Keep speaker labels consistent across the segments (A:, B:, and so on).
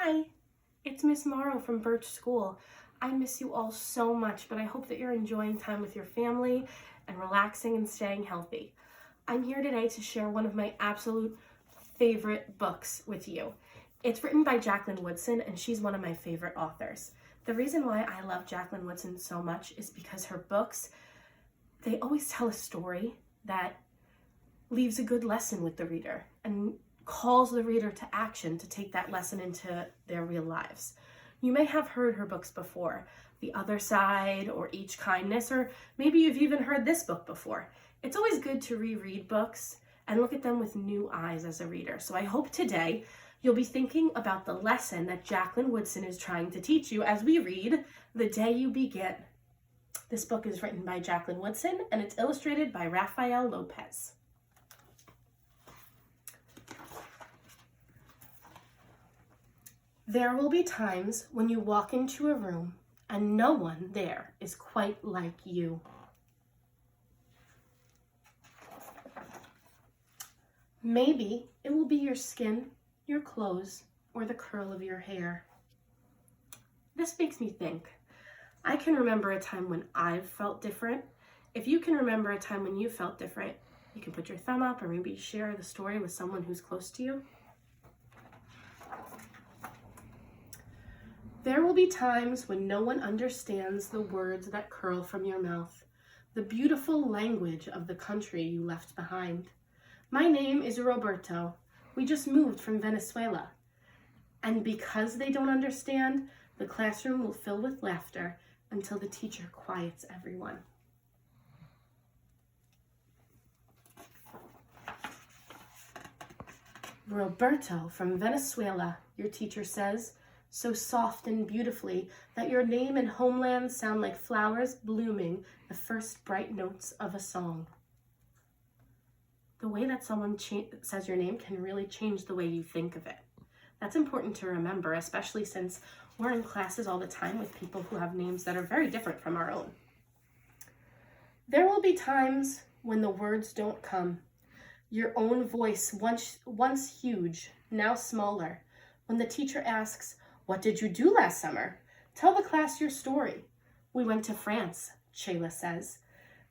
A: Hi, it's Miss Mauro from Birch School. I miss you all so much, but I hope that you're enjoying time with your family and relaxing and staying healthy. I'm here today to share one of my absolute favorite books with you. It's written by Jacqueline Woodson, and she's one of my favorite authors. The reason why I love Jacqueline Woodson so much is because her books, they always tell a story that leaves a good lesson with the reader and calls the reader to action to take that lesson into their real lives. You may have heard her books before, The Other Side or Each Kindness, or maybe you've even heard this book before. It's always good to reread books and look at them with new eyes as a reader. So I hope today you'll be thinking about the lesson that Jacqueline Woodson is trying to teach you as we read The Day You Begin. This book is written by Jacqueline Woodson and it's illustrated by Rafael Lopez. There will be times when you walk into a room and no one there is quite like you. Maybe it will be your skin, your clothes, or the curl of your hair. This makes me think. I can remember a time when I've felt different. If you can remember a time when you felt different, you can put your thumb up or maybe share the story with someone who's close to you. There will be times when no one understands the words that curl from your mouth, the beautiful language of the country you left behind. My name is Roberto. We just moved from Venezuela. And because they don't understand, the classroom will fill with laughter until the teacher quiets everyone. Roberto from Venezuela, your teacher says, so soft and beautifully that your name and homeland sound like flowers blooming the first bright notes of a song. The way that someone says your name can really change the way you think of it. That's important to remember, especially since we're in classes all the time with people who have names that are very different from our own. There will be times when the words don't come. Your own voice, once huge, now smaller. When the teacher asks, "What did you do last summer? Tell the class your story." "We went to France," Shayla says.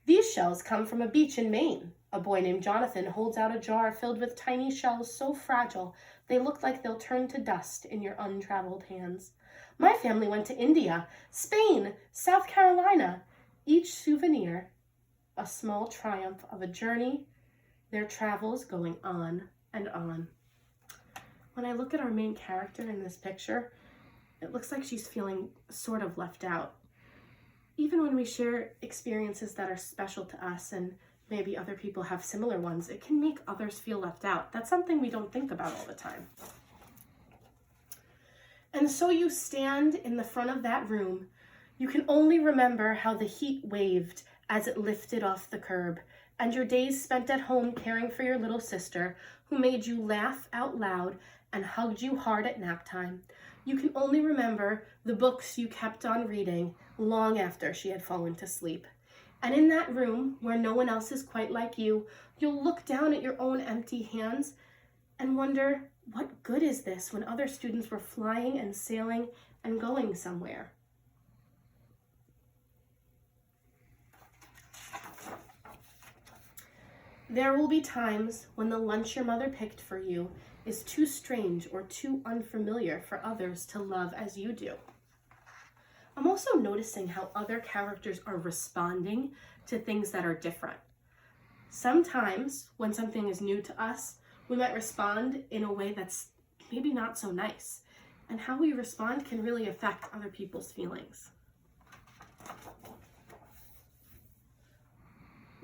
A: "These shells come from a beach in Maine." A boy named Jonathan holds out a jar filled with tiny shells so fragile they look like they'll turn to dust in your untraveled hands. "My family went to India, Spain, South Carolina." Each souvenir, a small triumph of a journey, their travels going on and on. When I look at our main character in this picture, it looks like she's feeling sort of left out. Even when we share experiences that are special to us and maybe other people have similar ones, it can make others feel left out. That's something we don't think about all the time. And so you stand in the front of that room. You can only remember how the heat waved as it lifted off the curb, and your days spent at home caring for your little sister, who made you laugh out loud and hugged you hard at nap time. You can only remember the books you kept on reading long after she had fallen to sleep. And in that room, where no one else is quite like you, you'll look down at your own empty hands and wonder, what good is this when other students were flying and sailing and going somewhere? There will be times when the lunch your mother picked for you is too strange or too unfamiliar for others to love as you do. I'm also noticing how other characters are responding to things that are different. Sometimes when something is new to us, we might respond in a way that's maybe not so nice. And how we respond can really affect other people's feelings.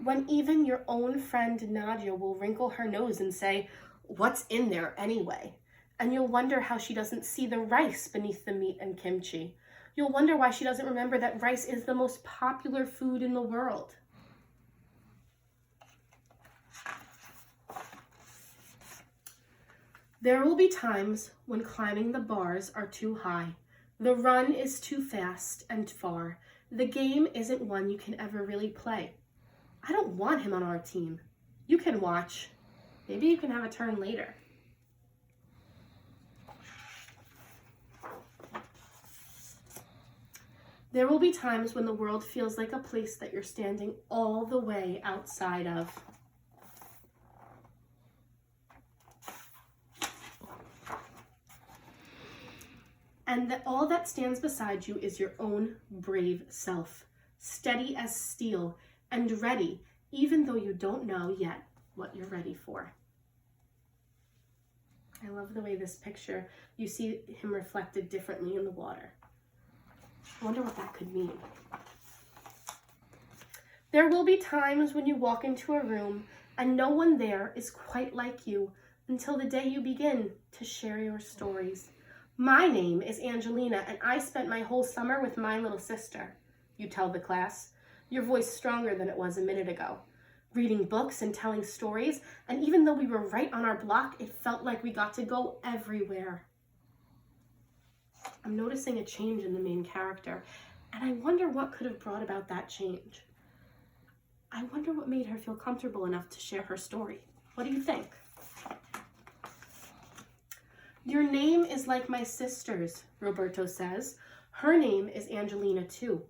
A: When even your own friend Nadia will wrinkle her nose and say, "What's in there anyway?" And you'll wonder how she doesn't see the rice beneath the meat and kimchi. You'll wonder why she doesn't remember that rice is the most popular food in the world. There will be times when climbing the bars are too high. The run is too fast and far. The game isn't one you can ever really play. I don't want him on our team. You can watch. Maybe you can have a turn later. There will be times when the world feels like a place that you're standing all the way outside of. And that all that stands beside you is your own brave self, steady as steel and ready, even though you don't know yet what you're ready for. I love the way this picture, you see him reflected differently in the water. I wonder what that could mean. There will be times when you walk into a room and no one there is quite like you until the day you begin to share your stories. My name is Angelina, and I spent my whole summer with my little sister, you tell the class, your voice stronger than it was a minute ago. Reading books and telling stories, and even though we were right on our block, it felt like we got to go everywhere. I'm noticing a change in the main character, and I wonder what could have brought about that change. I wonder what made her feel comfortable enough to share her story. What do you think? Your name is like my sister's, Roberto says. Her name is Angelina too.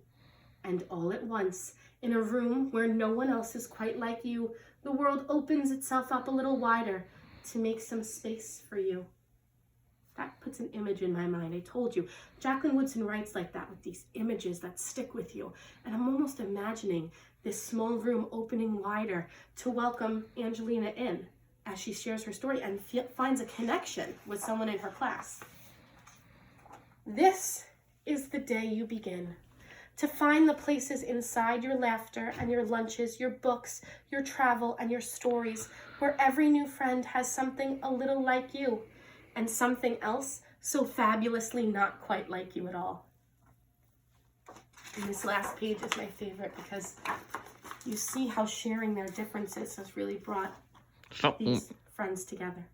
A: And all at once, in a room where no one else is quite like you, the world opens itself up a little wider to make some space for you. That puts an image in my mind. I told you, Jacqueline Woodson writes like that, with these images that stick with you. And I'm almost imagining this small room opening wider to welcome Angelina in as she shares her story and finds a connection with someone in her class. This is the day you begin to find the places inside your laughter and your lunches, your books, your travel, and your stories, where every new friend has something a little like you and something else so fabulously not quite like you at all. And this last page is my favorite because you see how sharing their differences has really brought these friends together.